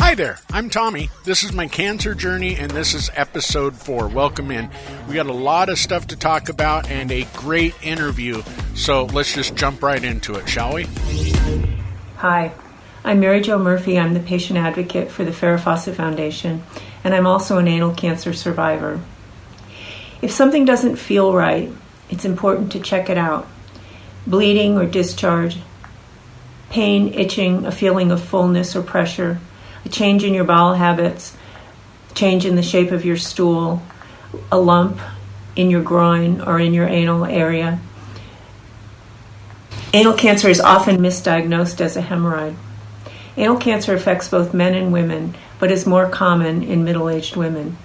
Hi there, I'm Tommy. This is my cancer journey, and this is episode 4. Welcome in. We got a lot of stuff to talk about and a great interview, so let's just jump right into it, shall we? Hi, I'm Mary Jo Murphy. I'm the patient advocate for the Farrah Fawcett Foundation, and I'm also an anal cancer survivor. If something doesn't feel right, it's important to check it out. Bleeding or discharge, pain, itching, a feeling of fullness or pressure, a change in your bowel habits, change in the shape of your stool, a lump in your groin or in your anal area. Anal cancer is often misdiagnosed as a hemorrhoid. Anal cancer affects both men and women, but is more common in middle-aged women.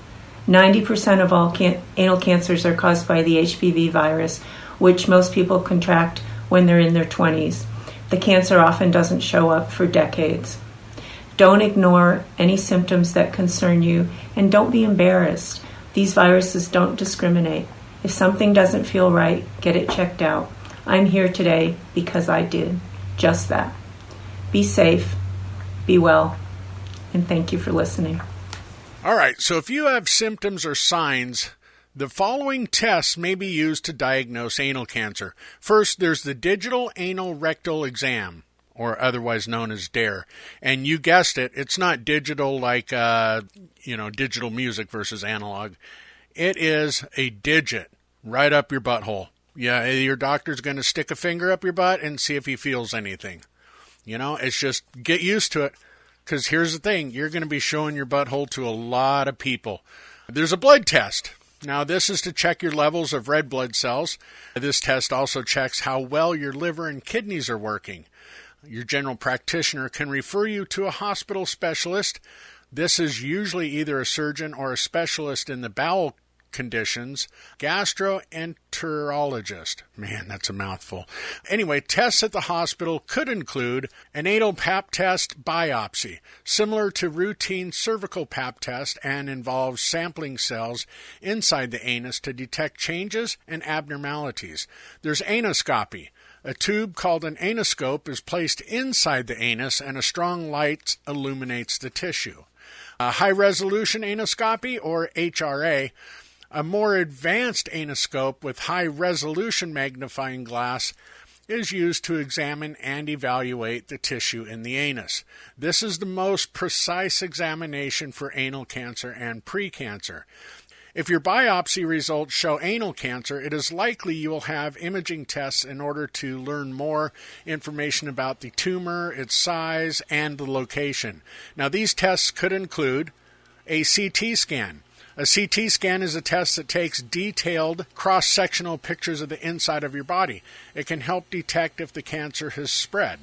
90% of all anal cancers are caused by the HPV virus, which most people contract when they're in their 20s. The cancer often doesn't show up for decades. Don't ignore any symptoms that concern you, and don't be embarrassed. These viruses don't discriminate. If something doesn't feel right, get it checked out. I'm here today because I did just that. Be safe, be well, and thank you for listening. All right, so if you have symptoms or signs, the following tests may be used to diagnose anal cancer. First, there's the digital anal rectal exam, or otherwise known as DARE. And you guessed it, it's not digital like, digital music versus analog. It is a digit right up your butthole. Yeah, your doctor's going to stick a finger up your butt and see if he feels anything. It's just get used to it, because here's the thing, you're going to be showing your butthole to a lot of people. There's a blood test. Now, this is to check your levels of red blood cells. This test also checks how well your liver and kidneys are working. Your general practitioner can refer you to a hospital specialist. This is usually either a surgeon or a specialist in the bowel conditions, gastroenterologist. Man, that's a mouthful. Anyway, tests at the hospital could include an anal pap test biopsy, similar to routine cervical pap test, and involves sampling cells inside the anus to detect changes and abnormalities. There's anoscopy. A tube called an anoscope is placed inside the anus, and a strong light illuminates the tissue. A high-resolution anoscopy, or HRA, a more advanced anoscope with high-resolution magnifying glass, is used to examine and evaluate the tissue in the anus. This is the most precise examination for anal cancer and precancer. If your biopsy results show anal cancer, it is likely you will have imaging tests in order to learn more information about the tumor, its size, and the location. Now, these tests could include a CT scan. A CT scan is a test that takes detailed cross-sectional pictures of the inside of your body. It can help detect if the cancer has spread.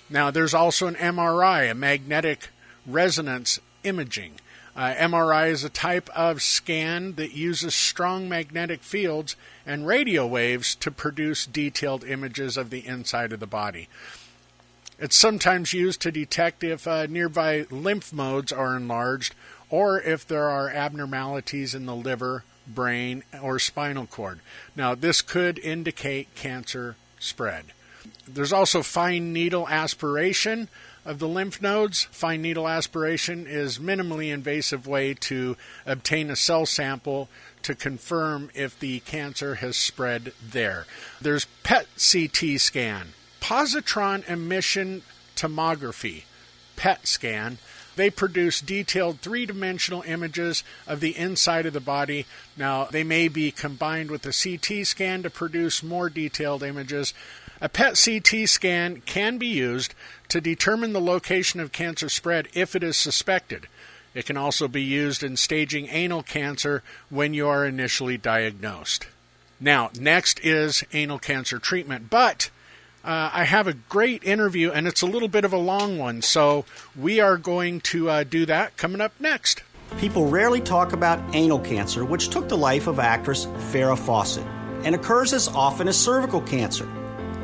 Now, there's also an MRI, a magnetic resonance imaging. MRI is a type of scan that uses strong magnetic fields and radio waves to produce detailed images of the inside of the body. It's sometimes used to detect if nearby lymph nodes are enlarged or if there are abnormalities in the liver, brain, or spinal cord. Now, this could indicate cancer spread. There's also fine needle aspiration of the lymph nodes. Fine needle aspiration is a minimally invasive way to obtain a cell sample to confirm if the cancer has spread there. There's PET CT scan, positron emission tomography, PET scan. They produce detailed three-dimensional images of the inside of the body. Now, they may be combined with a CT scan to produce more detailed images. A PET CT scan can be used to determine the location of cancer spread if it is suspected. It can also be used in staging anal cancer when you are initially diagnosed. Now, next is anal cancer treatment, but I have a great interview, and it's a little bit of a long one, so we are going to do that coming up next. People rarely talk about anal cancer, which took the life of actress Farrah Fawcett, and occurs as often as cervical cancer.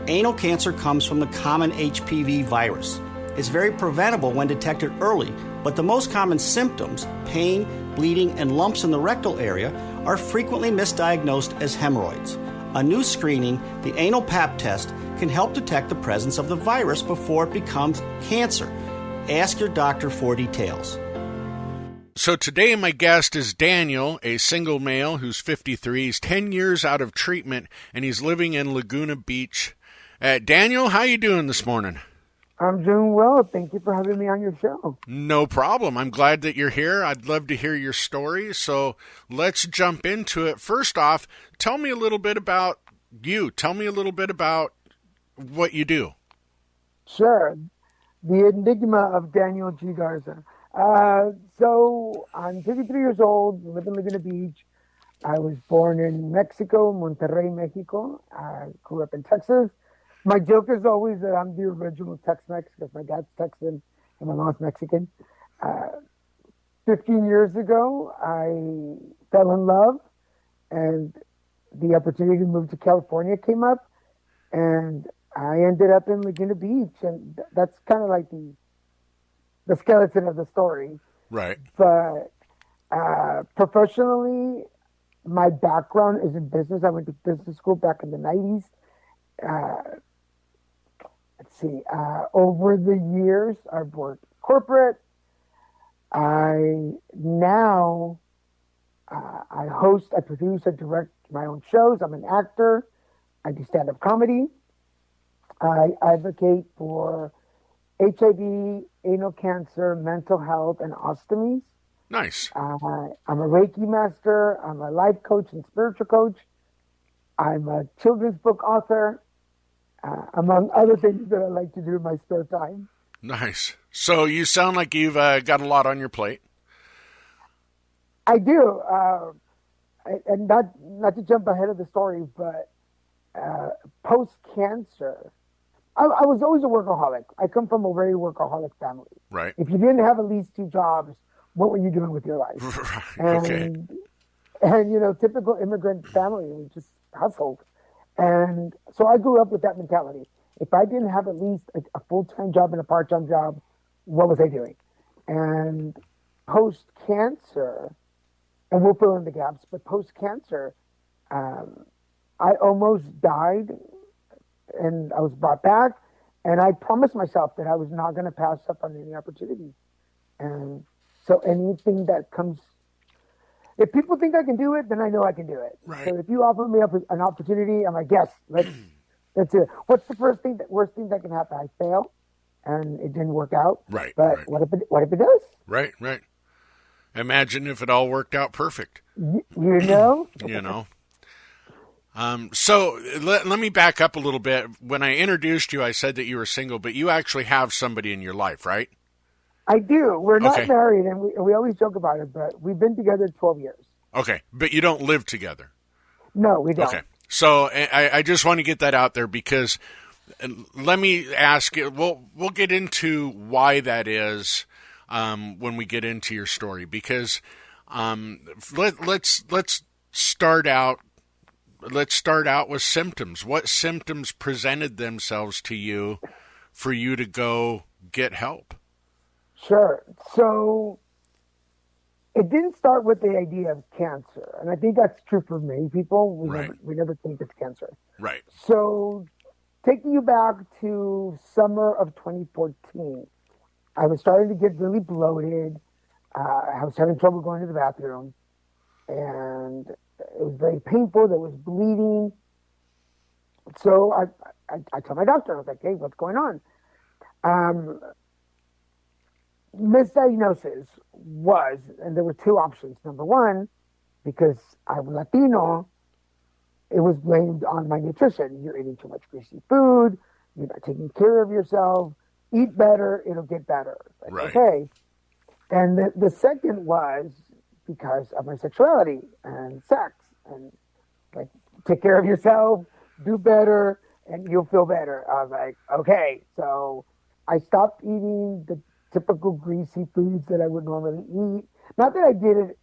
Anal cancer comes from the common HPV virus. It's very preventable when detected early, but the most common symptoms, pain, bleeding, and lumps in the rectal area, are frequently misdiagnosed as hemorrhoids. A new screening, the anal pap test, can help detect the presence of the virus before it becomes cancer. Ask your doctor for details. So today my guest is Daniel, a single male who's 53. He's 10 years out of treatment, and he's living in Laguna Beach. Daniel, how you doing this morning? I'm doing well. Thank you for having me on your show. No problem. I'm glad that you're here. I'd love to hear your story. So let's jump into it. First off, tell me a little bit about you. Tell me a little bit about what you do. Sure. The enigma of Daniel G. Garza. So I'm 53 years old, live in Laguna Beach. I was born in Mexico, Monterrey, Mexico. I grew up in Texas. My joke is always that I'm the original Tex-Mex because my dad's Texan and my mom's Mexican. 15 years ago, I fell in love, and the opportunity to move to California came up, and I ended up in Laguna Beach, and that's kind of like the skeleton of the story. Right. But professionally, my background is in business. I went to business school back in the 90s. Over the years, I've worked corporate. I host, I produce, I direct my own shows. I'm an actor. I do stand-up comedy. I advocate for HIV, anal cancer, mental health, and ostomies. Nice. I'm a Reiki master. I'm a life coach and spiritual coach. I'm a children's book author, among other things that I like to do in my spare time. Nice. So you sound like you've got a lot on your plate. I do. And not to jump ahead of the story, but post-cancer, I was always a workaholic. I come from a very workaholic family. Right. If you didn't have at least 2 jobs, what were you doing with your life? Okay. And, typical immigrant family, we just hustled. And so I grew up with that mentality. If I didn't have at least a full-time job and a part-time job, what was I doing? And post-cancer, and we'll fill in the gaps, but post-cancer, I almost died, and I was brought back, and I promised myself that I was not going to pass up on any opportunity. And so anything that comes, if people think I can do it, then I know I can do it. Right. So if you offer me an opportunity, I'm like, yes, let's do it. What's the worst thing that can happen? I fail, and it didn't work out. Right. But right. what if it does? Right. Right. Imagine if it all worked out perfect. You know? You know. So let me back up a little bit. When I introduced you, I said that you were single, but you actually have somebody in your life, right? I do. We're not Okay. married, and we always joke about it, but we've been together 12 years. Okay, but you don't live together. No, we don't. Okay, so I just want to get that out there because let me ask you. We'll get into why that is when we get into your story because let's start out. Let's start out with symptoms. What symptoms presented themselves to you for you to go get help? Sure. So it didn't start with the idea of cancer, and I think that's true for many people. We never think it's cancer. Right. So taking you back to summer of 2014, I was starting to get really bloated. I was having trouble going to the bathroom, and it was very painful. There was bleeding. So I told my doctor, I was like, hey, what's going on? Misdiagnosis was, and there were 2 options. Number one, because I'm Latino, it was blamed on my nutrition. You're eating too much greasy food. You're not taking care of yourself. Eat better. It'll get better. Like, Right. Okay. And the second was because of my sexuality and sex. And like, take care of yourself, do better, and you'll feel better. I was like, okay. So I stopped eating the typical greasy foods that I would normally eat. Not that I did it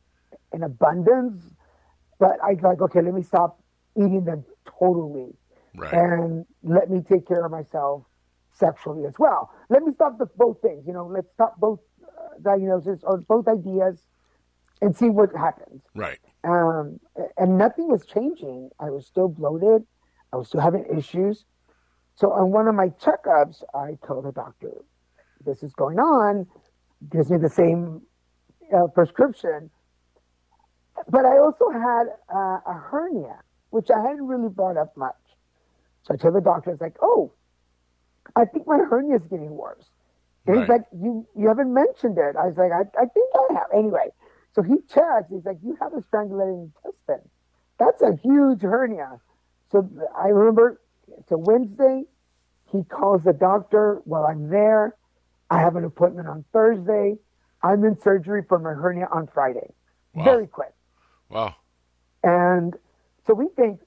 in abundance, but I was like, okay, let me stop eating them totally. Right. And let me take care of myself sexually as well. Let me stop both things. Let's stop both diagnoses or both ideas and see what happens. Right. And nothing was changing. I was still bloated. I was still having issues. So on one of my checkups, I told the doctor, this is going on, gives me the same prescription. But I also had a hernia, which I hadn't really brought up much. So I told the doctor, it's like, oh, I think my hernia is getting worse. And he's like, you haven't mentioned it. I was like, I think I have. Anyway, so he checks. He's like, you have a strangulated intestine. That's a huge hernia. So I remember it's a Wednesday. He calls the doctor while I'm there. I have an appointment on Thursday. I'm in surgery for my hernia on Friday. Wow. Very quick. Wow. And so we think,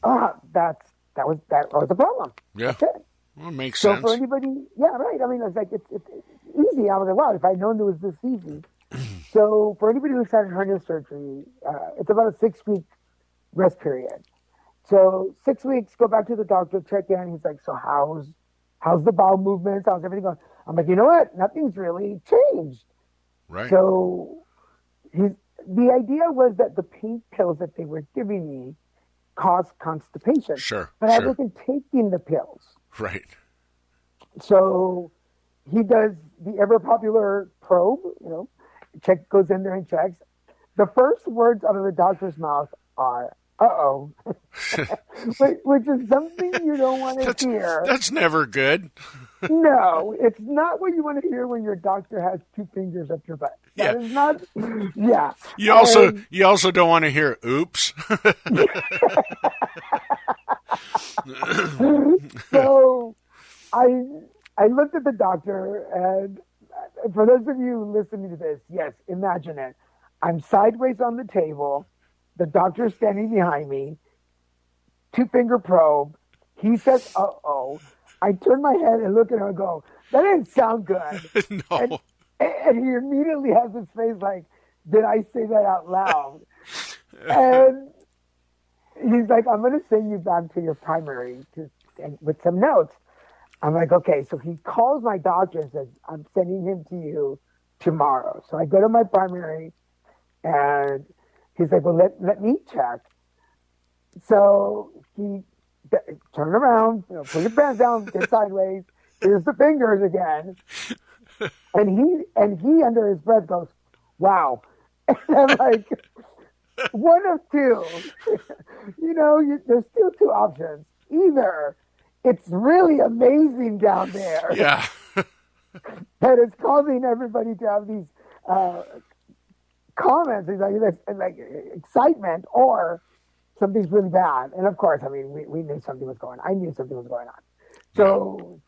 that was the problem. Yeah. That's it. Well, it makes so sense. For anybody, yeah, right. I mean, it's like, it's easy. I was like, wow, if I'd known it was this easy. So for anybody who's had hernia surgery, it's about a 6-week rest period. So 6 weeks, go back to the doctor, check in. He's like, so how's the bowel movements? How's everything going? I'm like, you know what? Nothing's really changed. Right. So the idea was that the pain pills that they were giving me caused constipation. Sure. But I wasn't taking the pills. Right. So he does the ever popular probe, goes in there and checks. The first words out of the doctor's mouth are, uh-oh, which is something you don't want to hear. That's never good. No, it's not what you want to hear when your doctor has 2 fingers up your butt. That is not, yeah. You also don't want to hear, oops. So I looked at the doctor, and for those of you listening to this, yes, imagine it. I'm sideways on the table. The doctor's standing behind me. 2-finger probe. He says, uh-oh. I turn my head and look at him and go, that didn't sound good. No. And he immediately has his face like, did I say that out loud? And he's like, I'm going to send you back to your primary with some notes. I'm like, okay. So he calls my doctor and says, I'm sending him to you tomorrow. So I go to my primary, and he's like, well, let me check. So he turn around, put your pants down, get sideways. Here's the fingers again. And he under his breath goes, wow. And I'm like, one of two. There's still 2 options. Either it's really amazing down there. Yeah. That it's causing everybody to have these comments, like excitement, or something's really bad. And of course, I mean, we knew something was going on. I knew something was going on. So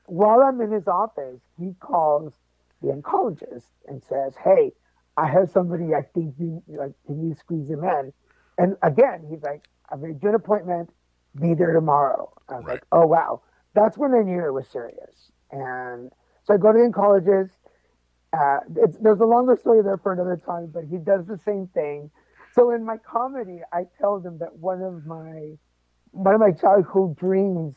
while I'm in his office, he calls the oncologist and says, hey, I have somebody I think can you squeeze him in? And again, he's like, I've made you an appointment, be there tomorrow. I was like, oh, wow. That's when I knew it was serious. And so I go to the oncologist. There's a longer story there for another time, but he does the same thing. So in my comedy, I tell them that one of my childhood dreams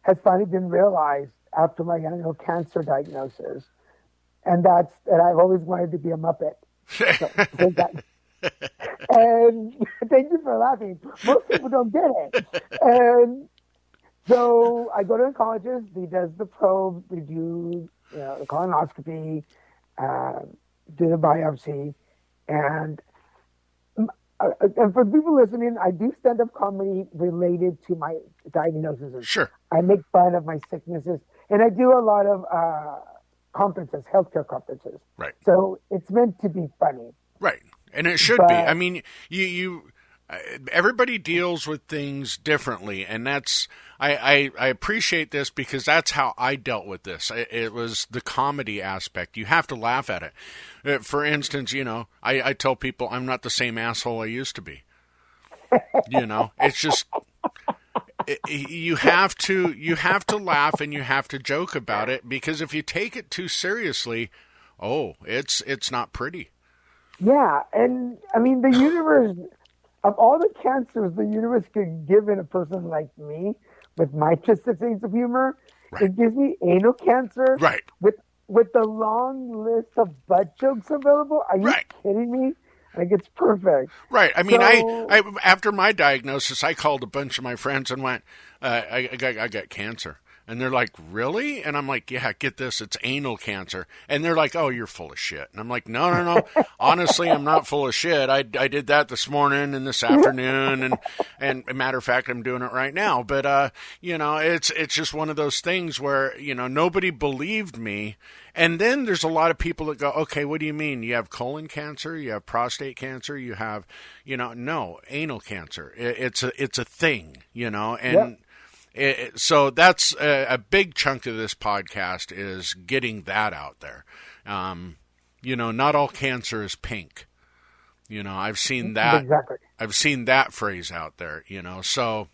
has finally been realized after my annual cancer diagnosis, and that's that I've always wanted to be a Muppet. And thank you for laughing. Most people don't get it. And so I go to the oncologist. He does the probe. We do the colonoscopy, do the biopsy, and for people listening, I do stand-up comedy related to my diagnoses. Sure. I make fun of my sicknesses, and I do a lot of conferences, healthcare conferences. Right. So it's meant to be funny. Right. And it should be. I mean, everybody deals with things differently, and that's I appreciate this because that's how I dealt with this. It was the comedy aspect. You have to laugh at it. For instance, I tell people I'm not the same asshole I used to be. It's just you have to laugh and you have to joke about it, because if you take it too seriously, it's not pretty. Yeah, and I mean, the universe, of all the cancers the universe could give in a person like me, with my twisted sense of humor, it gives me anal cancer. Right. With the long list of butt jokes available. Are you kidding me? Like, it's perfect. Right. I mean, I after my diagnosis, I called a bunch of my friends and went, I got cancer. And they're like, really? And I'm like, yeah, get this, it's anal cancer. And they're like, oh, you're full of shit. And I'm like, no. Honestly, I'm not full of shit. I did that this morning and this afternoon. And a matter of fact, I'm doing it right now. But, it's just one of those things where, nobody believed me. And then there's a lot of people that go, okay, what do you mean? You have colon cancer? You have prostate cancer? You have, no, anal cancer. It's a thing, and... Yep. So that's a big chunk of this podcast is getting that out there. Not all cancer is pink. I've seen that. Exactly. I've seen that phrase out there. So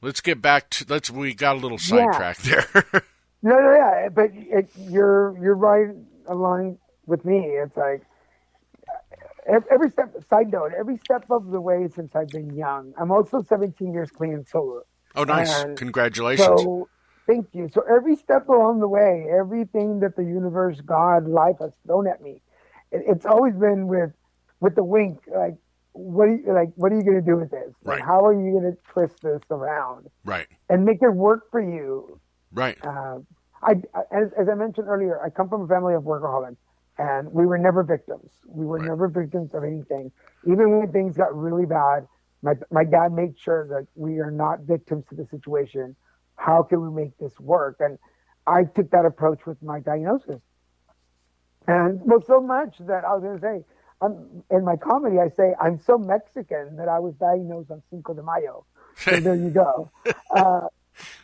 let's get back to we got a little sidetracked there. No, yeah, but you're right along with me. It's like. Every step, side note, every step of the way since I've been young. I'm also 17 years clean and sober. Oh, nice. And congratulations. So, thank you. So every step along the way, everything that the universe, God, life has thrown at me, it's always been with the wink, like, what are you going to do with this? Right. Like, how are you going to twist this around? Right. And make it work for you. Right. As I mentioned earlier, I come from a family of workaholics. And we were never victims. We were never victims of anything. Even when things got really bad, my dad made sure that we are not victims to the situation. How can we make this work? And I took that approach with my diagnosis. And well, so much that I was going to say, in my comedy, I say, I'm so Mexican that I was diagnosed on Cinco de Mayo. So there you go.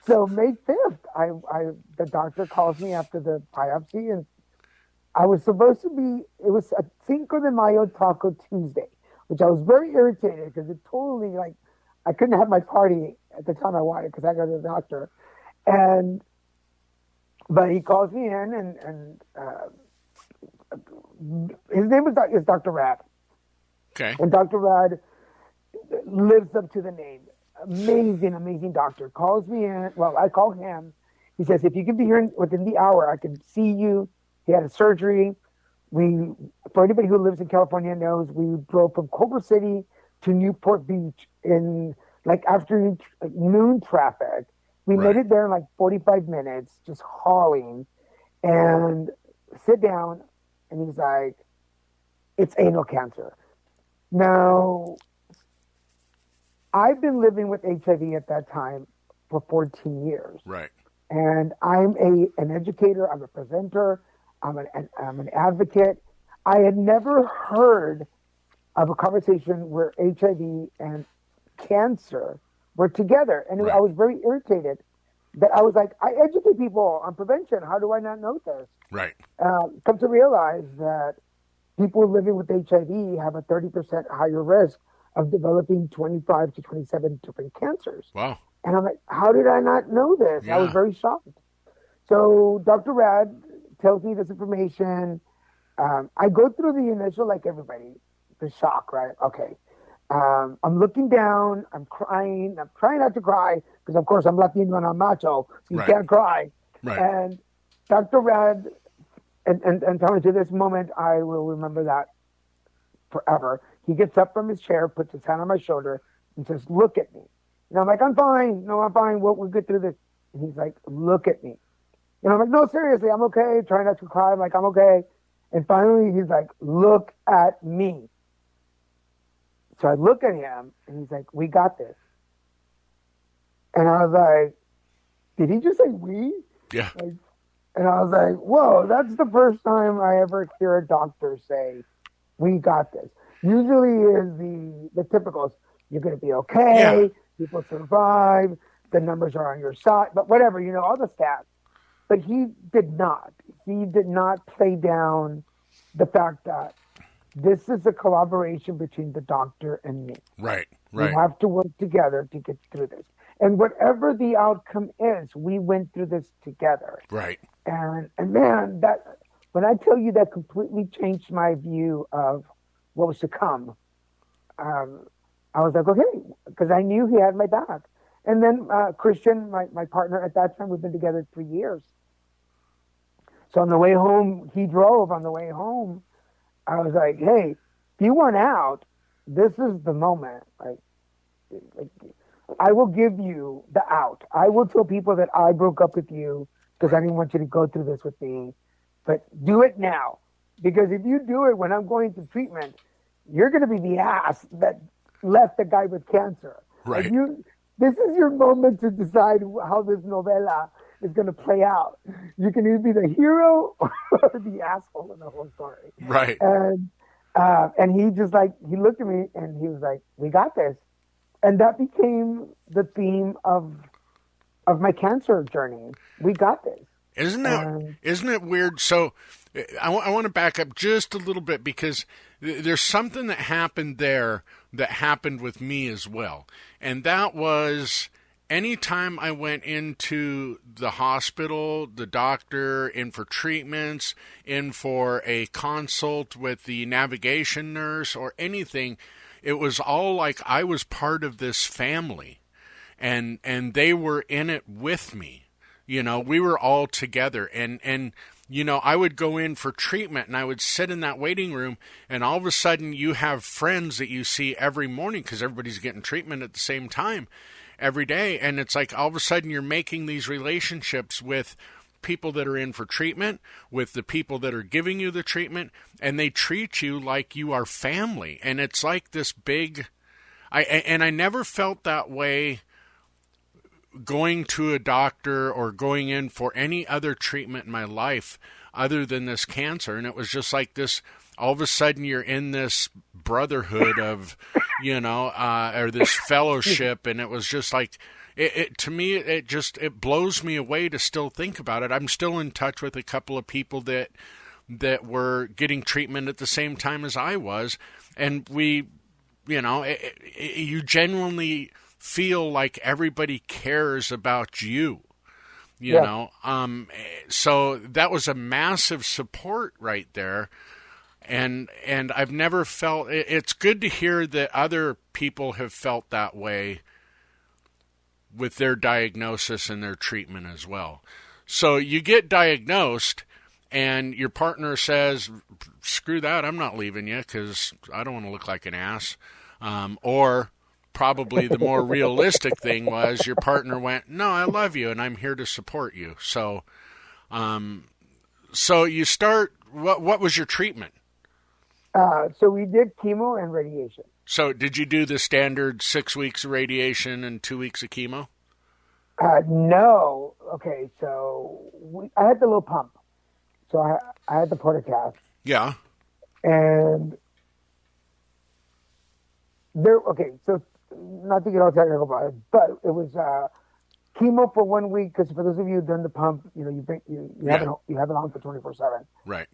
So May 5th, the doctor calls me after the biopsy, and I was supposed to be, it was a Cinco de Mayo Taco Tuesday, which I was very irritated because it totally, I couldn't have my party at the time I wanted because I got to the doctor. But he calls me in and his name is Dr. Rad. Okay. And Dr. Rad lives up to the name. Amazing doctor. Calls me in. Well, I call him. He says, if you can be here within the hour, I can see you. He had a surgery. For anybody who lives in California knows, we drove from Culver City to Newport Beach in afternoon noon traffic. We made it there in 45 minutes, just hauling, and sit down. And he's like, it's anal cancer. Now, I've been living with HIV at that time for 14 years. Right. And I'm an educator. I'm a presenter. I'm an advocate. I had never heard of a conversation where HIV and cancer were together. And I was very irritated that I was like, I educate people on prevention. How do I not know this? Right. Come to realize that people living with HIV have a 30% higher risk of developing 25 to 27 different cancers. Wow. And I'm like, how did I not know this? Yeah. I was very shocked. So Dr. Rad tells me this information. I go through the initial, like everybody, the shock, right? Okay. I'm looking down. I'm crying. I'm trying not to cry because, of course, I'm Latino and I'm macho. You can't cry. Right. And Dr. Rad, and telling to this moment, I will remember that forever. He gets up from his chair, puts his hand on my shoulder, and says, look at me. And I'm like, I'm fine. No, I'm fine. We'll get through this. And he's like, look at me. And I'm like, no, seriously, I'm okay. Trying not to cry. I'm like, I'm okay. And finally, he's like, look at me. So I look at him, and he's like, we got this. And I was like, did he just say we? Yeah. And I was like, whoa, that's the first time I ever hear a doctor say, we got this. Usually is the typicals, you're going to be okay, people survive, the numbers are on your side, but whatever, all the stats. But he did not. He did not play down the fact that this is a collaboration between the doctor and me. Right. We have to work together to get through this. And whatever the outcome is, we went through this together. Right. And man, that when I tell you that completely changed my view of what was to come, I was like, okay, because I knew he had my back. And then Christian, my partner at that time, we've been together 3 years. So on the way home, he drove. On the way home, I was like, hey, if you want out, this is the moment. Like I will give you the out. I will tell people that I broke up with you because I didn't want you to go through this with me. But do it now. Because if you do it when I'm going through treatment, you're going to be the ass that left the guy with cancer. Right. Like this is your moment to decide how this novela is going to play out. You can either be the hero or the asshole in the whole story. Right. And he just like, he looked at me and he was like, we got this. And that became the theme of my cancer journey. We got this. Isn't it weird? So I want to back up just a little bit because there's something that happened there that happened with me as well. And that was anytime I went into the hospital, the doctor, in for treatments, in for a consult with the navigation nurse or anything, it was all like I was part of this family and they were in it with me. You know, we were all together and you know, I would go in for treatment and I would sit in that waiting room and all of a sudden you have friends that you see every morning because everybody's getting treatment at the same time every day. And it's like all of a sudden you're making these relationships with people that are in for treatment, with the people that are giving you the treatment, and they treat you like you are family. And it's like this big, I never felt that way going to a doctor or going in for any other treatment in my life other than this cancer. And it was just like this, all of a sudden you're in this brotherhood of, you know, or this fellowship. And it was just like, to me, it blows me away to still think about it. I'm still in touch with a couple of people that were getting treatment at the same time as I was. And we, you know, you genuinely feel like everybody cares about you, you know? So that was a massive support right there. And I've never felt, it's good to hear that other people have felt that way with their diagnosis and their treatment as well. So you get diagnosed and your partner says, screw that, I'm not leaving you because I don't want to look like an ass. Or probably the more realistic thing was your partner went, no, I love you and I'm here to support you. So, so you start, what was your treatment? So we did chemo and radiation. So did you do the standard 6 weeks of radiation and 2 weeks of chemo? No. Okay. So I had the little pump. So I had the portacast. Yeah. And okay. So not to get all technical about it, but it was chemo for 1 week. Because for those of you who've done the pump, you know, you have it on for 24/7. Right.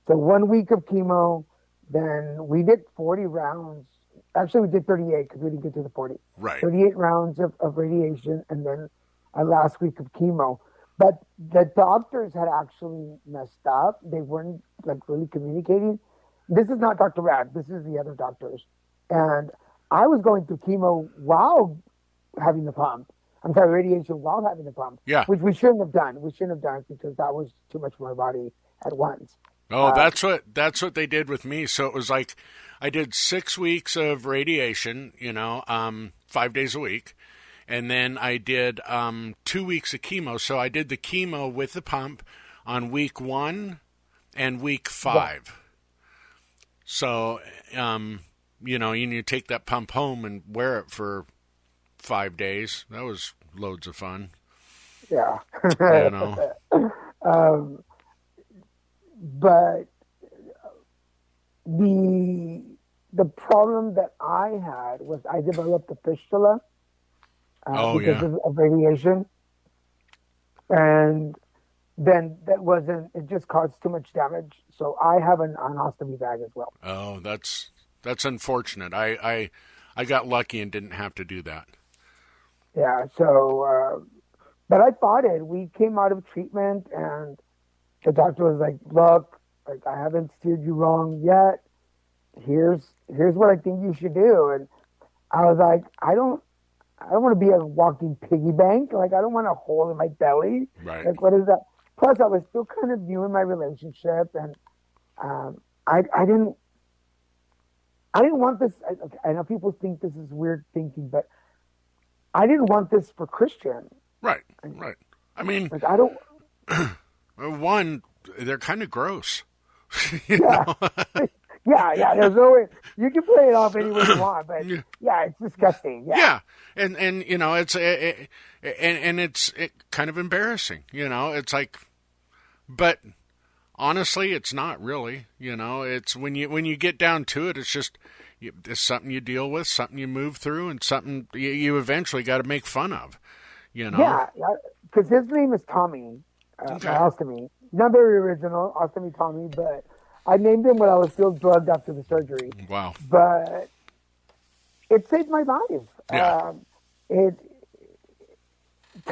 So 1 week of chemo, then we did 40 rounds. Actually, we did 38 because we didn't get to the 40. Right. 38 rounds of radiation, and then a last week of chemo. But the doctors had actually messed up. They weren't like really communicating. This is not Dr. Rad. This is the other doctors. And I was going through chemo while having the pump. I'm sorry, radiation while having the pump. Yeah. Which we shouldn't have done. We shouldn't have done it because that was too much for my body at once. Oh, that's what they did with me. So it was like I did 6 weeks of radiation, you know, 5 days a week. And then I did 2 weeks of chemo. So I did the chemo with the pump on week 1 and week 5. Yeah. So, you know, you take that pump home and wear it for 5 days. That was loads of fun. Yeah. You know. But the problem that I had was I developed a fistula because of radiation, and then it just caused too much damage. So I have an ostomy bag as well. Oh, that's unfortunate. I got lucky and didn't have to do that. Yeah. So, but I fought it. We came out of treatment and the doctor was like, look, like I haven't steered you wrong yet. Here's what I think you should do. And I was like, I don't want to be a walking piggy bank. Like I don't want a hole in my belly. Right. Like what is that? Plus I was still kind of new in my relationship and I didn't want this. I know people think this is weird thinking, but I didn't want this for Christian. Right. I mean, Like, I don't. one, they're kind of gross. Yeah. Yeah. There's no way you can play it off any way you want, but yeah, it's disgusting. Yeah. And it's it's kind of embarrassing. It's like, but honestly, it's not really. It's when you get down to it, it's just it's something you deal with, something you move through, and something you eventually got to make fun of. Yeah, because his name is Tommy. Okay. Ostomy. Not very original, Ostomy Tommy, but I named him when I was still drugged after the surgery. Wow. But it saved my life. Yeah.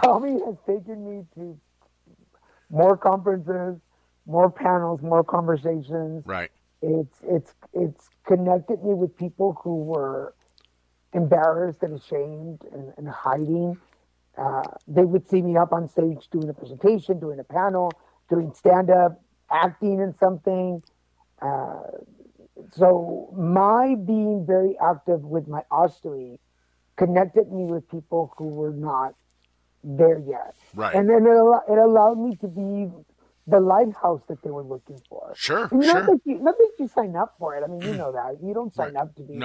Tommy has taken me to more conferences, more panels, more conversations. Right. It's connected me with people who were embarrassed and ashamed and hiding. They would see me up on stage doing a presentation, doing a panel, doing stand-up, acting in something. So my being very active with my ostomy connected me with people who were not there yet. Right. And then it allowed me to be the lighthouse that they were looking for. Sure, And sure. Not that you sign up for it. I mean, you know that. You don't sign up to be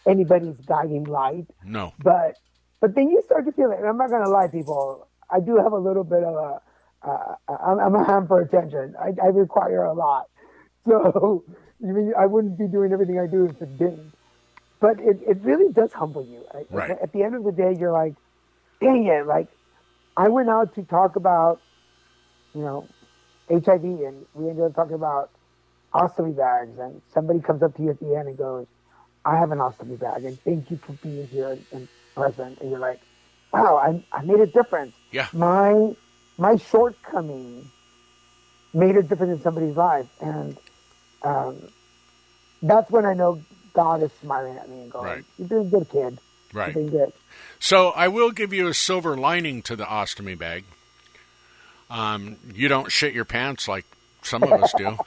anybody's guiding light. No. But then you start to feel it. And I'm not going to lie, people. I do have a little bit of I'm a ham for attention. I require a lot. So I wouldn't be doing everything I do if it didn't. But it really does humble you. Right. At the end of the day, you're like, dang it. Like, I went out to talk about, HIV, and we ended up talking about ostomy bags, and somebody comes up to you at the end and goes, I have an ostomy bag, and thank you for being here and present. And you're like, wow, I made a difference. Yeah. My shortcoming made a difference in somebody's life. And that's when I know God is smiling at me and going, Right. You're doing good, kid. Right. You're doing good. So I will give you a silver lining to the ostomy bag. You don't shit your pants like some of us do.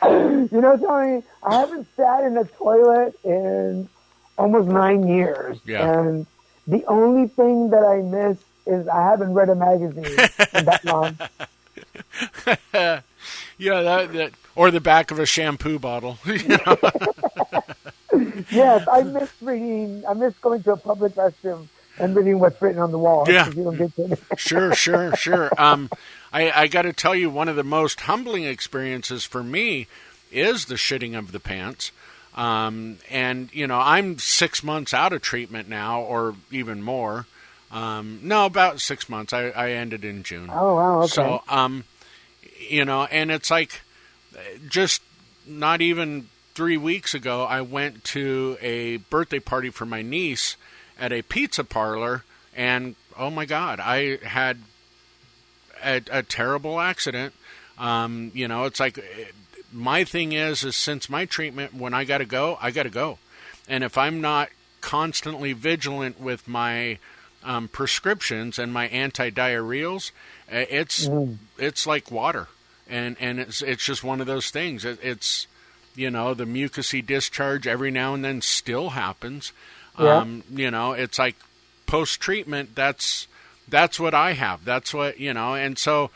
Tony, I haven't sat in a toilet in almost 9 years. Yeah. And the only thing that I miss is I haven't read a magazine in that long. Yeah, that or the back of a shampoo bottle. Yes, I miss reading. I miss going to a public restroom and reading what's written on the wall. Yeah. You don't get to Sure. I got to tell you, one of the most humbling experiences for me is the shitting of the pants. And, I'm 6 months out of treatment now, or even more. No, about 6 months. I ended in June. Oh, wow, okay. So, and it's like just not even 3 weeks ago, I went to a birthday party for my niece at a pizza parlor, and oh my God, I had a terrible accident. It's like my thing is since my treatment, when I got to go, and if I'm not constantly vigilant with my prescriptions and my anti-diarrheals, it's like water, and it's just one of those things. It's the mucousy discharge every now and then still happens. Yeah. It's like post-treatment, that's what I have. That's what, and so,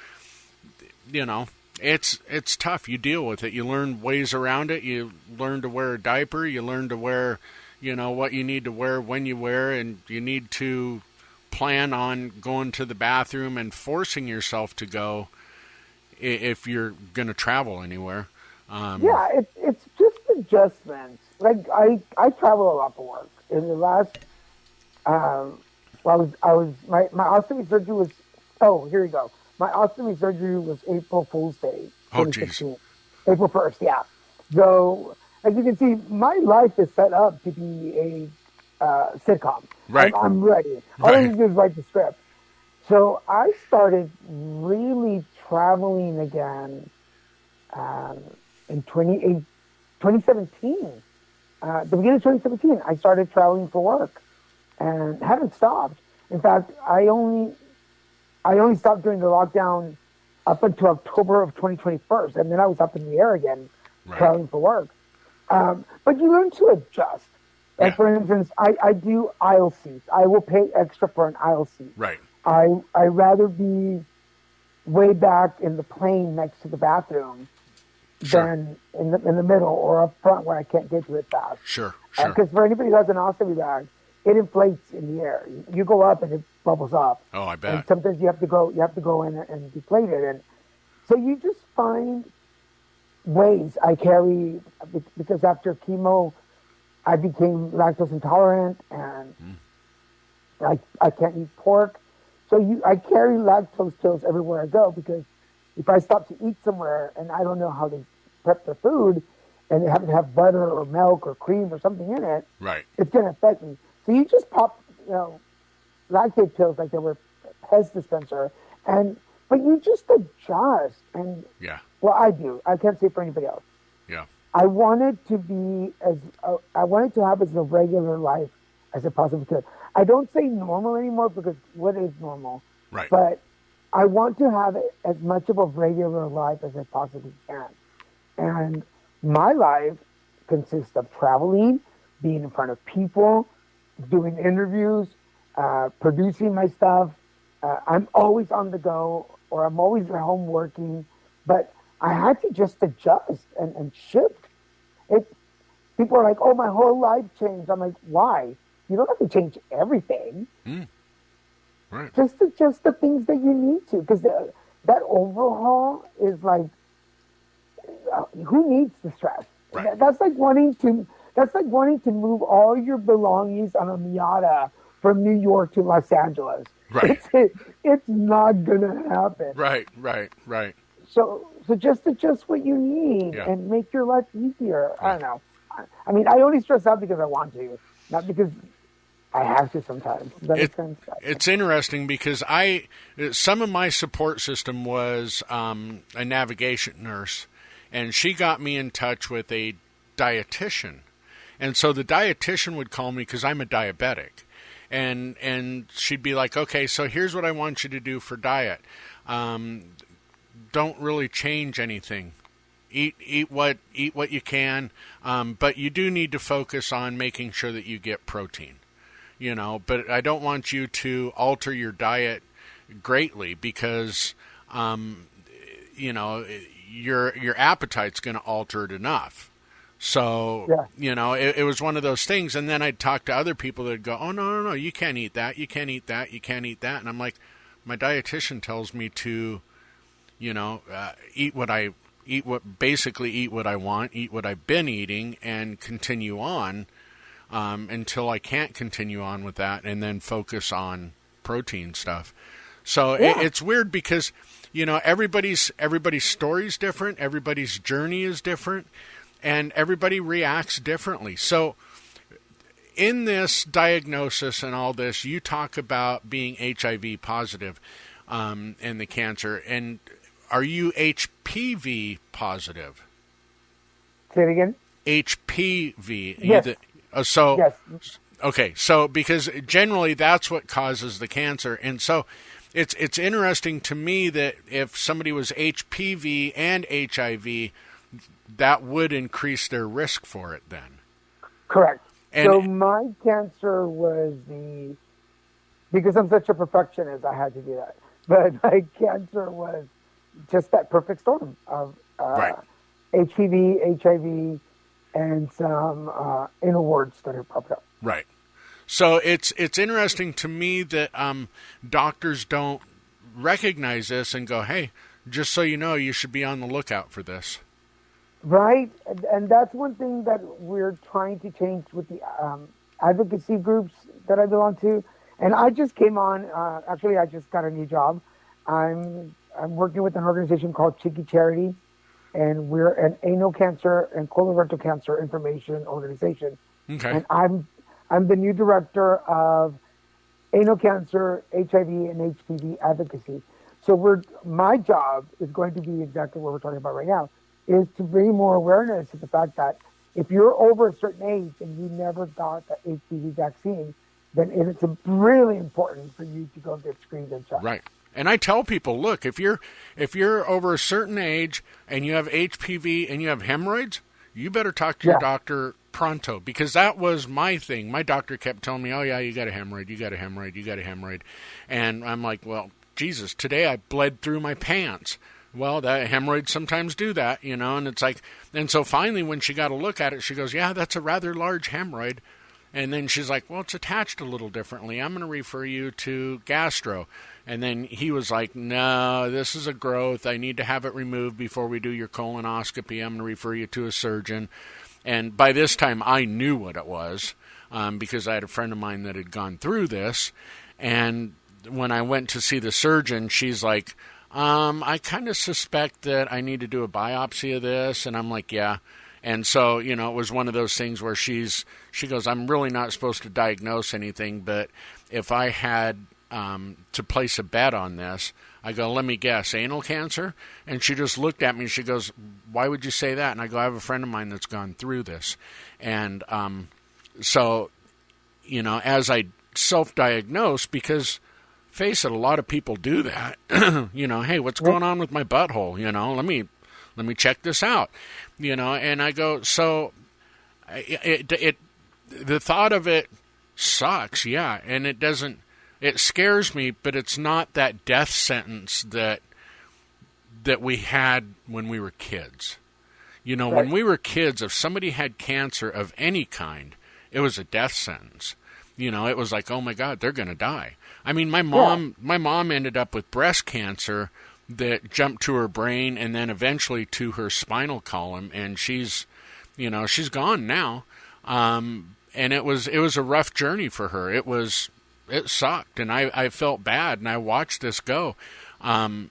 it's tough. You deal with it. You learn ways around it. You learn to wear a diaper. You learn to wear, what you need to wear when you wear, and you need to plan on going to the bathroom and forcing yourself to go if you're going to travel anywhere. It's just adjustments. Like I travel a lot for work. In the last, my ostomy surgery was. Oh, here we go. My ostomy surgery was April Fool's Day. Oh, jeez. April 1st, yeah. So as you can see, my life is set up to be a sitcom. Right. I'm ready. All I need to do is write the script. So I started really traveling again in 2017. The beginning of 2017, I started traveling for work and haven't stopped. In fact, I only stopped during the lockdown up until October of 2021, and then I was up in the air again traveling for work. But you learn to adjust. Like, Yeah. for instance, I do aisle seats. I will pay extra for an aisle seat. Right. I rather be way back in the plane next to the bathroom Sure. than in the middle or up front where I can't get to it fast. Sure. Sure. Because for anybody who has an ostomy bag, it inflates in the air. You go up and it bubbles up. Oh, I And bet. sometimes you have to go in and deflate it. And so you just find ways. I carry, because after chemo, I became lactose intolerant and I can't eat pork. So I carry lactose pills everywhere I go, because if I stop to eat somewhere and I don't know how they prep their food and they happen to have butter or milk or cream or something in it, Right. it's going to affect me. So you just pop, lactate pills like they were Pez dispenser, but you just adjust. And Yeah. well, I do. I can't say for anybody else. Yeah. I wanted to have as a regular life as I possibly could. I don't say normal anymore, because what is normal? Right. But I want to have as much of a regular life as I possibly can. And my life consists of traveling, being in front of people, doing interviews, producing my stuff. I'm always on the go, or I'm always at home working. But I had to just adjust and shift. People are like, "Oh, my whole life changed." I'm like, "Why? You don't have to change everything. Right. Just adjust the things that you need to, because that overhaul is like, who needs the stress? Right. That's like wanting to move all your belongings on a Miata from New York to Los Angeles. Right. It's not gonna happen. Right. Right. Right. So just adjust what you need Yeah. and make your life easier. I don't know. I mean, I only stress out because I want to, not because I have to sometimes. Does that make sense? It's interesting because some of my support system was a navigation nurse, and she got me in touch with a dietitian. And so the dietitian would call me because I'm a diabetic. And she'd be like, "Okay, so here's what I want you to do for diet. Don't really change anything. Eat what you can, but you do need to focus on making sure that you get protein. But I don't want you to alter your diet greatly, because your appetite's going to alter it enough." So, it was one of those things. And then I'd talk to other people that'd go, "Oh, no, you can't eat that. You can't eat that. You can't eat that." And I'm like, my dietitian tells me to, eat what I want, eat what I've been eating, and continue on until I can't continue on with that, and then focus on protein stuff. So it's weird because, everybody's story is different, everybody's journey is different, and everybody reacts differently. So in this diagnosis and all this, you talk about being HIV positive and the cancer. And are you HPV positive? Say it again. HPV. Yes. Yes. Okay. So because generally that's what causes the cancer. And so it's interesting to me that if somebody was HPV and HIV, that would increase their risk for it then. Correct. And so my cancer was because I'm such a perfectionist, I had to do that. But my cancer was just that perfect storm of HPV, HIV, and some inner warts that have popped up. Right. So it's interesting to me that doctors don't recognize this and go, "Hey, just so you know, you should be on the lookout for this." Right, and that's one thing that we're trying to change with the advocacy groups that I belong to. And I just came on. Actually, I just got a new job. I'm working with an organization called Cheeky Charity, and we're an anal cancer and colorectal cancer information organization. Okay. And I'm the new director of anal cancer, HIV, and HPV advocacy. So my job is going to be exactly what we're talking about right now, is to bring more awareness to the fact that if you're over a certain age and you never got the HPV vaccine, then it's really important for you to go get screened and checked. Right. And I tell people, look, if you're over a certain age and you have HPV and you have hemorrhoids, you better talk to your doctor pronto, because that was my thing. My doctor kept telling me, oh, yeah, you got a hemorrhoid, you got a hemorrhoid, you got a hemorrhoid. And I'm like, well, Jesus, today I bled through my pants. Well, that hemorrhoids sometimes do that, and it's like, and so finally when she got a look at it, she goes, yeah, that's a rather large hemorrhoid. And then she's like, well, it's attached a little differently. I'm going to refer you to gastro. And then he was like, no, this is a growth. I need to have it removed before we do your colonoscopy. I'm going to refer you to a surgeon. And by this time, I knew what it was because I had a friend of mine that had gone through this. And when I went to see the surgeon, she's like, I kind of suspect that I need to do a biopsy of this. And I'm like, yeah. And so, it was one of those things where she goes, I'm really not supposed to diagnose anything, but if I had to place a bet on this, I go, let me guess, anal cancer? And she just looked at me and she goes, why would you say that? And I go, I have a friend of mine that's gone through this. And so, as I self-diagnose, because face it, a lot of people do that, hey, what's going on with my butthole? Let me check this out, and I go, so the thought of it sucks. Yeah. And it scares me, but it's not that death sentence that we had when we were kids. Right. When we were kids, if somebody had cancer of any kind, it was a death sentence. It was like, oh my God, they're going to die. I mean, my mom ended up with breast cancer that jumped to her brain and then eventually to her spinal column, and she's gone now. And it was a rough journey for her. It sucked, and I felt bad, and I watched this go. But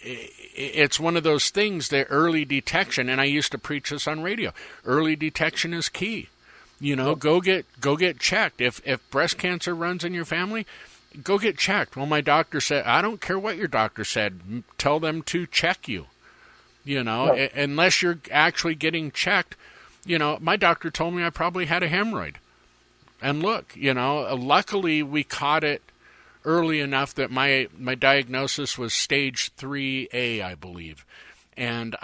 it's one of those things that early detection, and I used to preach this on radio. Early detection is key. Go get checked. If breast cancer runs in your family, go get checked. Well, my doctor said, I don't care what your doctor said. Tell them to check you. Right. Unless you're actually getting checked. My doctor told me I probably had a hemorrhoid. And look, luckily we caught it early enough that my diagnosis was stage 3A, I believe. And,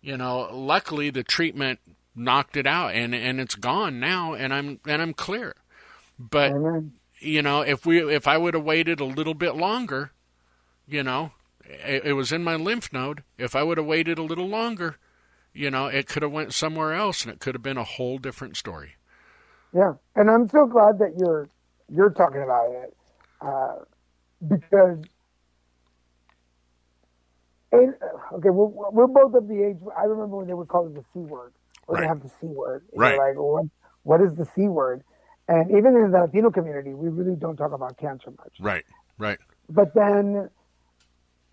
luckily the treatment knocked it out and it's gone now and I'm clear. But, if I would have waited a little bit longer, it was in my lymph node. If I would have waited a little longer, it could have went somewhere else and it could have been a whole different story. Yeah, and I'm so glad that you're talking about it because, we're both of the age. I remember when they would call it the C word. We're going to have the C word. Right. Like, what is the C word? And even in the Latino community, we really don't talk about cancer much. Right. But then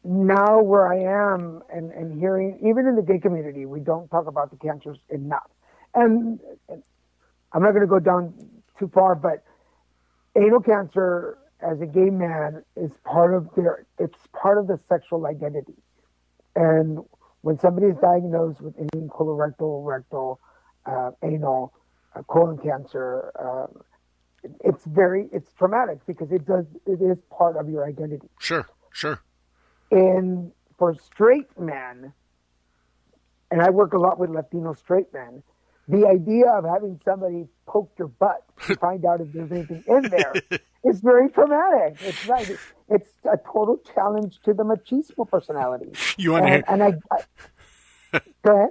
now where I am and hearing, even in the gay community, we don't talk about the cancers enough. And I'm not going to go down too far, but anal cancer as a gay man is part of the sexual identity. And when somebody is diagnosed with any colorectal, rectal, anal, colon cancer, it's traumatic because it is part of your identity. Sure. And for straight men, and I work a lot with Latino straight men, the idea of having somebody poke your butt to find out if there's anything in there is very traumatic. It's right. It's a total challenge to the machismo personality. You want to hear? And I go ahead.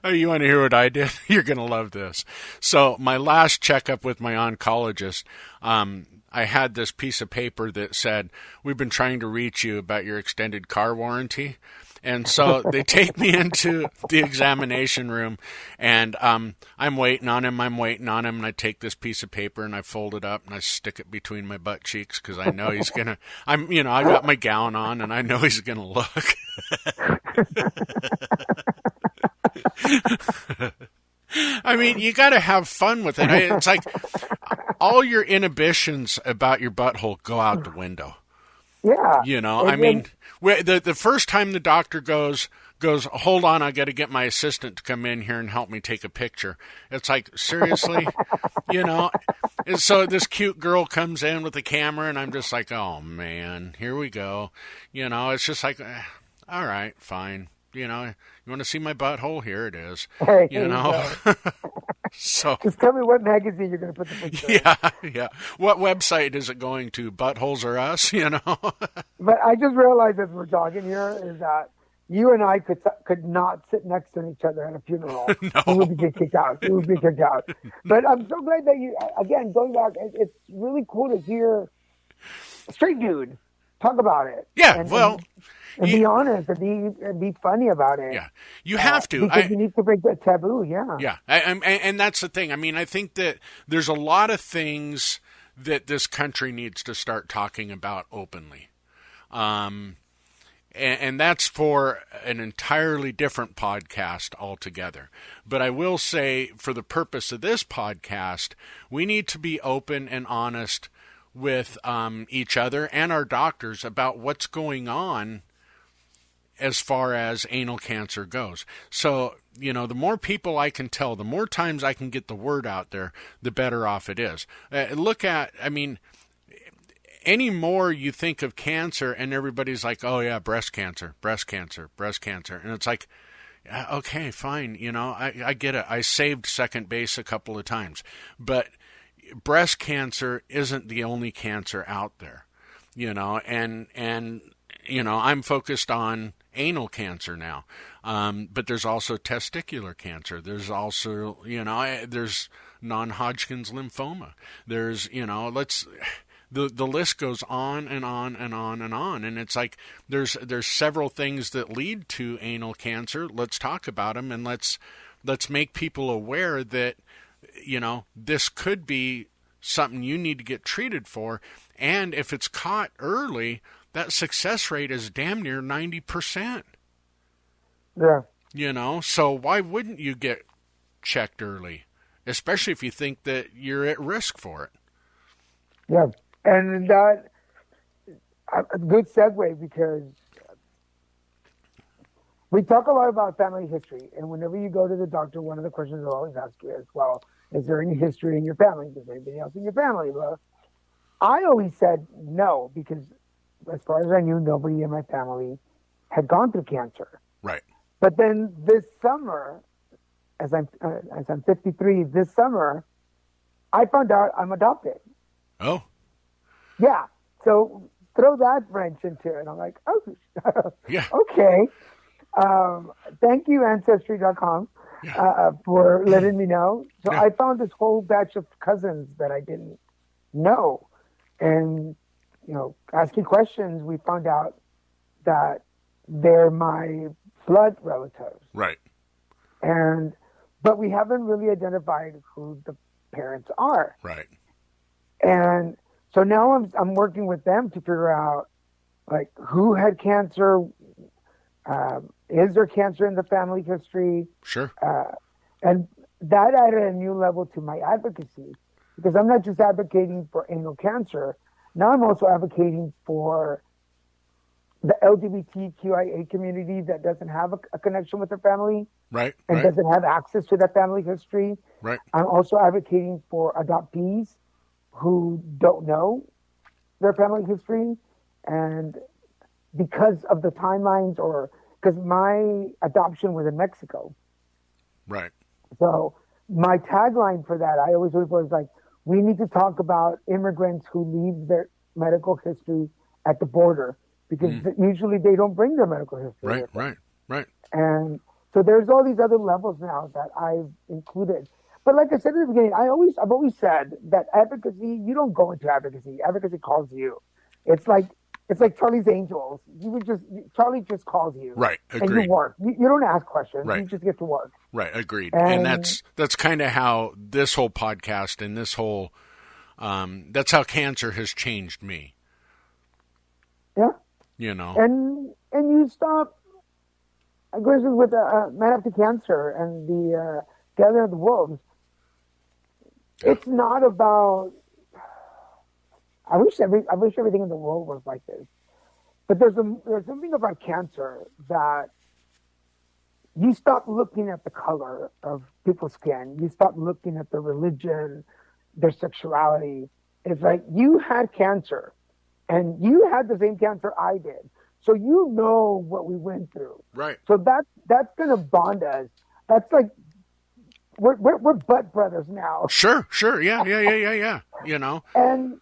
Oh, you want to hear what I did? You're going to love this. So my last checkup with my oncologist, I had this piece of paper that said, we've been trying to reach you about your extended car warranty. And so they take me into the examination room, and I'm waiting on him, and I take this piece of paper and I fold it up and I stick it between my butt cheeks because I know he's going to, I got my gown on and I know he's going to look. I mean, you got to have fun with it. It's like all your inhibitions about your butthole go out the window. Yeah. I mean, the first time the doctor goes, hold on, I got to get my assistant to come in here and help me take a picture. It's like, seriously? And so this cute girl comes in with the camera and I'm just like, oh man, here we go. It's just like, all right, fine. You want to see my butthole? Here it is. Hey, So just tell me what magazine you're going to put the picture in. yeah. What website is it going to? Buttholes or us? But I just realized as we're talking here is that you and I could not sit next to each other at a funeral. No. We would be kicked out. But I'm so glad that you, again, going back, it's really cool to hear a straight dude talk about it. Yeah, And be honest and be funny about it. Yeah, you have to. Because you need to break that taboo, yeah. Yeah, and that's the thing. I mean, I think that there's a lot of things that this country needs to start talking about openly. And that's for an entirely different podcast altogether. But I will say, for the purpose of this podcast, we need to be open and honest with each other and our doctors about what's going on as far as anal cancer goes. So, the more people I can tell, the more times I can get the word out there, the better off it is. Any more you think of cancer and everybody's like, oh yeah, breast cancer. And it's like, okay, fine. I get it. I saved second base a couple of times, but breast cancer isn't the only cancer out there, and I'm focused on anal cancer now. But there's also testicular cancer. There's also, there's non-Hodgkin's lymphoma. There's, the list goes on and on and on and on. And it's like, there's several things that lead to anal cancer. Let's talk about them, and let's make people aware that, this could be something you need to get treated for. And if it's caught early, that success rate is damn near 90%. Yeah. So why wouldn't you get checked early, especially if you think that you're at risk for it? Yeah. And that, a good segue, because we talk a lot about family history. And whenever you go to the doctor, one of the questions they'll always ask you is, well, is there any history in your family? Does anybody else in your family? Well, I always said no, because as far as I knew, nobody in my family had gone through cancer. Right. But then this summer, as I'm 53, this summer, I found out I'm adopted. Oh. Yeah. So throw that wrench into it. I'm like, oh, yeah. Okay. Thank you, Ancestry.com, for letting me know. So I found this whole batch of cousins that I didn't know. And, asking questions, we found out that they're my blood relatives. Right. But we haven't really identified who the parents are. Right. And so now I'm working with them to figure out, like, who had cancer, is there cancer in the family history? Sure. And that added a new level to my advocacy, because I'm not just advocating for anal cancer. Now I'm also advocating for the LGBTQIA community that doesn't have a connection with their family. Right. And doesn't have access to that family history. Right. I'm also advocating for adoptees who don't know their family history. And because of the timelines, or because my adoption was in Mexico. Right. So my tagline for that, I always was like, we need to talk about immigrants who leave their medical history at the border, because usually they don't bring their medical history. Right. And so there's all these other levels now that I've included. But like I said at the beginning, I've always said that advocacy, you don't go into advocacy. Advocacy calls you. It's like Charlie's Angels. Charlie just calls you. Right. Agreed. And you work. You don't ask questions. Right. You just get to work. Right. Agreed. And that's kind of how this whole podcast and this whole, that's how cancer has changed me. Yeah. And you stop aggression with Man After Cancer and the Gathering of the Wolves. Yeah. It's not about. I wish everything in the world was like this, but there's something about cancer that you stop looking at the color of people's skin. You stop looking at their religion, their sexuality. It's like, you had cancer, and you had the same cancer I did. So you know what we went through. Right. So that's going to bond us. That's like we're butt brothers now. Sure. Yeah. You know. And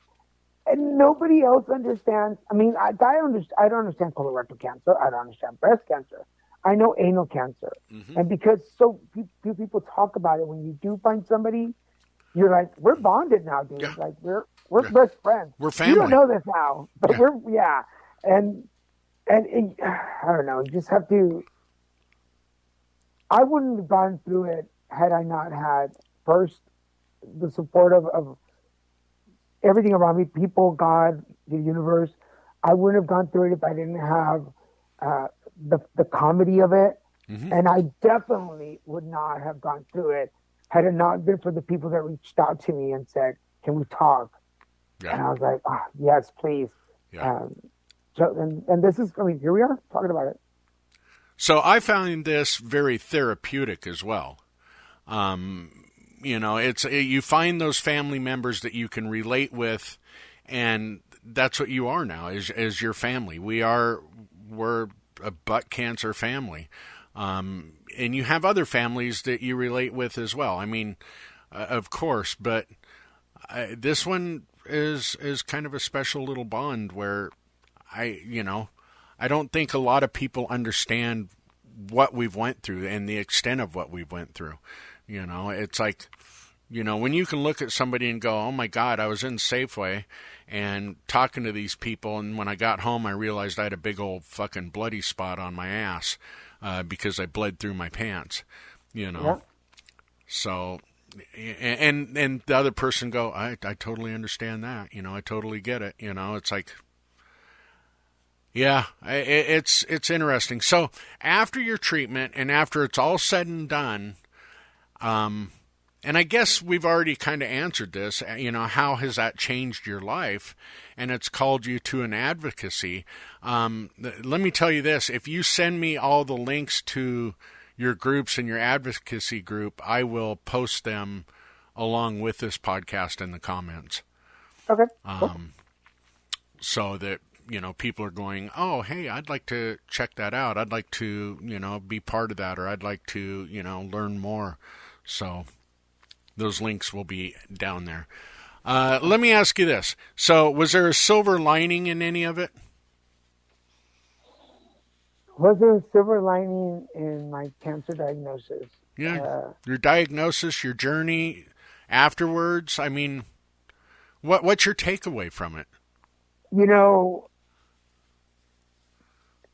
nobody else understands. I mean, I don't understand colorectal cancer. I don't understand breast cancer. I know anal cancer. Mm-hmm. And because so few people talk about it, when you do find somebody, you're like, we're bonded now, dude. Yeah. Like we're best friends. We're family. You don't know this now, but Yeah. And I don't know. You just have to. I wouldn't have gone through it had I not had first the support of everything around me, people, God, the universe. I wouldn't have gone through it if I didn't have the comedy of it. Mm-hmm. And I definitely would not have gone through it had it not been for the people that reached out to me and said, "Can we talk?" Yeah. And I was like, "Oh, yes, please." Yeah. So and this is, I mean, here we are talking about it. So I found this very therapeutic as well. You know, you find those family members that you can relate with, and that's what you are now, is your family. We're a butt cancer family. And you have other families that you relate with as well. I mean, of course, but this one is kind of a special little bond where I don't think a lot of people understand what we've went through and the extent of what we've went through. You know, it's like, you know, when you can look at somebody and go, "Oh my God, I was in Safeway and talking to these people, and when I got home, I realized I had a big old fucking bloody spot on my ass because I bled through my pants." You know, Yeah. So, and the other person go, I totally understand that. You know, I totally get it. You know, it's like, yeah, it's interesting. So after your treatment and after it's all said and done, and I guess we've already kind of answered this, you know, how has that changed your life? And it's called you to an advocacy. Let me tell you this. If you send me all the links to your groups and your advocacy group, I will post them along with this podcast in the comments. Okay. So that, you know, people are going, "Oh, hey, I'd like to check that out. I'd like to, you know, be part of that, or I'd like to, you know, learn more." So those links will be down there. Let me ask you this. So was there a silver lining in any of it? Was there a silver lining in my cancer diagnosis? Yeah. Your diagnosis, your journey afterwards. I mean, what's your takeaway from it? You know,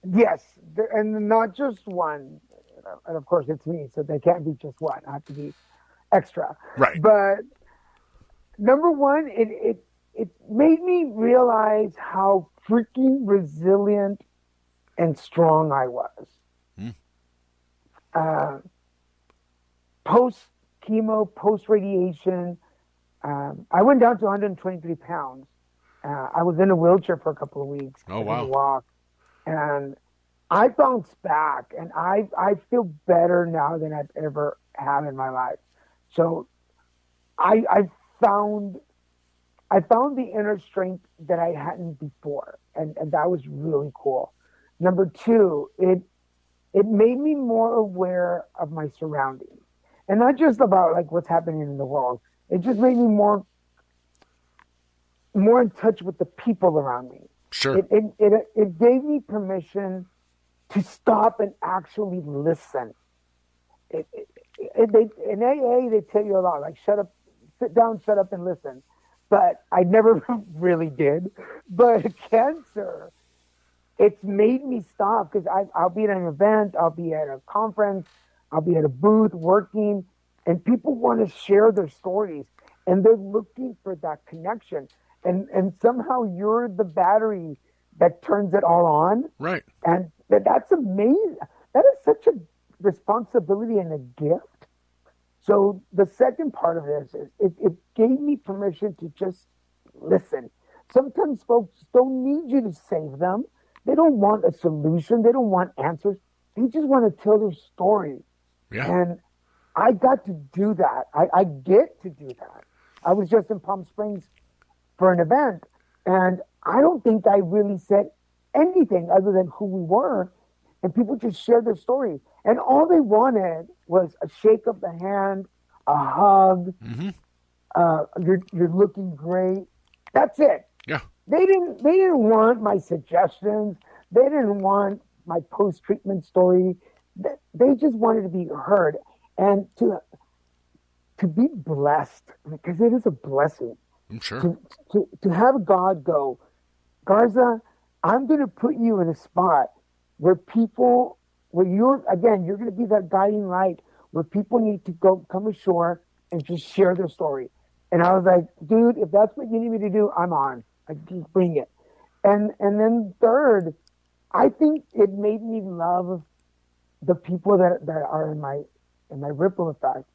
yes, and not just one. And of course, it's me, so they can't be just one. I have to be extra. Right. But number one, it made me realize how freaking resilient and strong I was. Post chemo, post radiation, I went down to 123 pounds. I was in a wheelchair for a couple of weeks. Oh, wow. I couldn't walk. And I bounced back, and I feel better now than I've ever had in my life. So I found the inner strength that I hadn't before, and that was really cool. Number two, it made me more aware of my surroundings, and not just about like what's happening in the world. It just made me more in touch with the people around me. Sure. It gave me permission to stop and actually listen. In AA, they tell you a lot, like shut up, sit down, shut up, and listen. But I never really did. But cancer, it's made me stop, because I'll be at an event, I'll be at a conference, I'll be at a booth working, and people want to share their stories, and they're looking for that connection. And somehow you're the battery that turns it all on. Right. And that's amazing. That is such a responsibility and a gift. So the second part of this is it gave me permission to just listen. Sometimes folks don't need you to save them. They don't want a solution. They don't want answers. They just want to tell their story. Yeah. And I got to do that. I get to do that. I was just in Palm Springs for an event, and I don't think I really said anything other than who we were. And people just shared their story. And all they wanted was a shake of the hand, a hug. Mm-hmm. You're looking great. That's it. Yeah. They didn't want my suggestions. They didn't want my post-treatment story. They just wanted to be heard and to be blessed, because it is a blessing. I'm sure. To have God go, Garza, I'm going to put you in a spot where you're going to be that guiding light where people need to come ashore and just share their story. And I was like, dude, if that's what you need me to do, I'm on. I just bring it. And then third, I think it made me love the people that are in my ripple effect,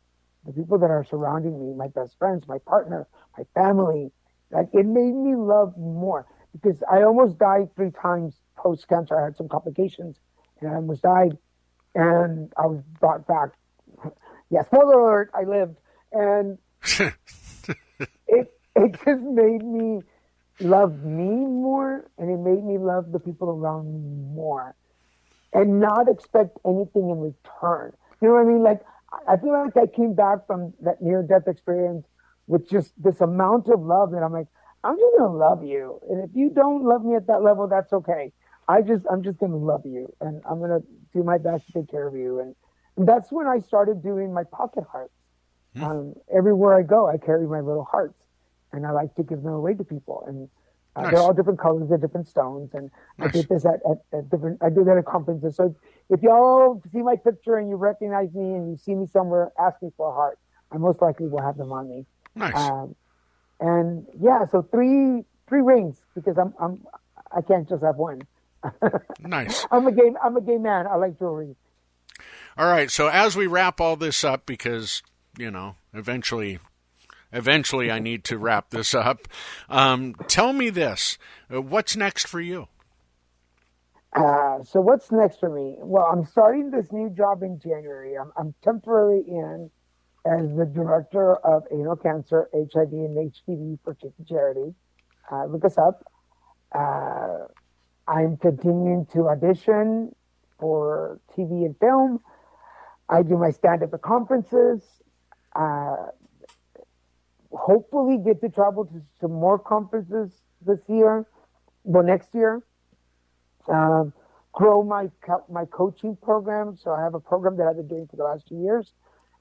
the people that are surrounding me, my best friends, my partner, my family. Like, it made me love more, because I almost died 3 times post-cancer. I had some complications and I almost died, and I was brought back. Yeah, spoiler alert, I lived. And it just made me love me more, and it made me love the people around me more, and not expect anything in return. You know what I mean? Like, I feel like I came back from that near-death experience with just this amount of love that I'm like, I'm just going to love you. And if you don't love me at that level, that's okay. I'm just going to love you, and I'm going to do my best to take care of you. And that's when I started doing my pocket hearts. Everywhere I go, I carry my little hearts, and I like to give them away to people. And Nice. they're all different colors, they're different stones. And Nice. I did this at different, I do that at conferences. So if y'all see my picture and you recognize me and you see me somewhere, ask me for a heart. I most likely will have them on me. Nice. And yeah, so three rings, because I can't just have one. Nice. I'm a gay man. I like jewelry. All right. So as we wrap all this up, because, eventually I need to wrap this up. Tell me this. What's next for you? So what's next for me? Well, I'm starting this new job in January. I'm temporarily in as the director of anal cancer, HIV, and HPV for Chicken Charity. Look us up. I'm continuing to audition for TV and film. I do my stand-up at conferences. Hopefully get to travel to some more conferences next year. Grow my coaching program. So I have a program that I've been doing for the last 2 years,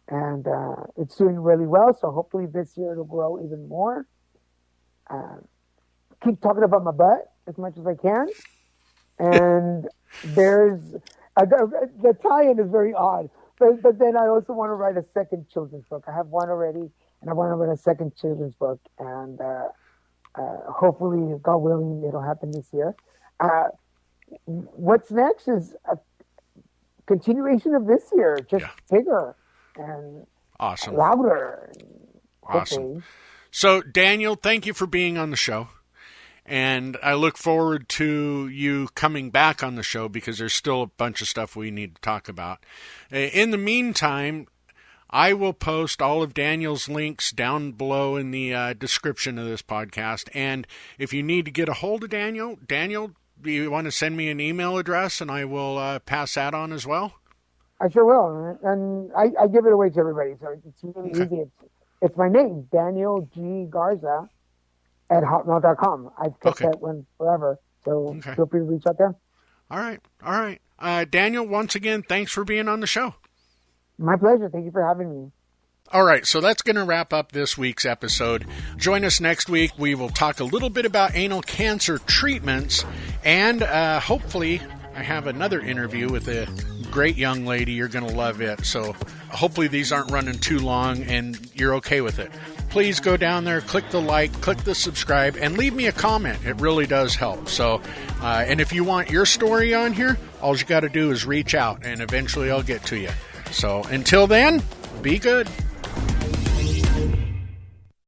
and it's doing really well. So hopefully this year it'll grow even more. Keep talking about my butt as much as I can. And the tie-in is very odd. But then I also want to write a second children's book. I have one already, and I want to write a second children's book. And hopefully, God willing, it'll happen this year. What's next is a continuation of this year, just bigger and Awesome. louder. Awesome. So, Daniel, thank you for being on the show. And I look forward to you coming back on the show, because there's still a bunch of stuff we need to talk about. In the meantime, I will post all of Daniel's links down below in the description of this podcast. And if you need to get a hold of Daniel, do you want to send me an email address, and I will pass that on as well? I sure will. And I give it away to everybody. So it's really easy. It's my name, Daniel G. Garza, at hotmail.com. I've kept that one forever. So feel free to reach out there. All right. Daniel, once again, thanks for being on the show. My pleasure. Thank you for having me. All right, so that's going to wrap up this week's episode. Join us next week. We will talk a little bit about anal cancer treatments, and hopefully I have another interview with a great young lady. You're going to love it. So hopefully these aren't running too long and you're okay with it. Please go down there, click the like, click the subscribe, and leave me a comment. It really does help. So, and if you want your story on here, all you got to do is reach out, and eventually I'll get to you. So until then, be good.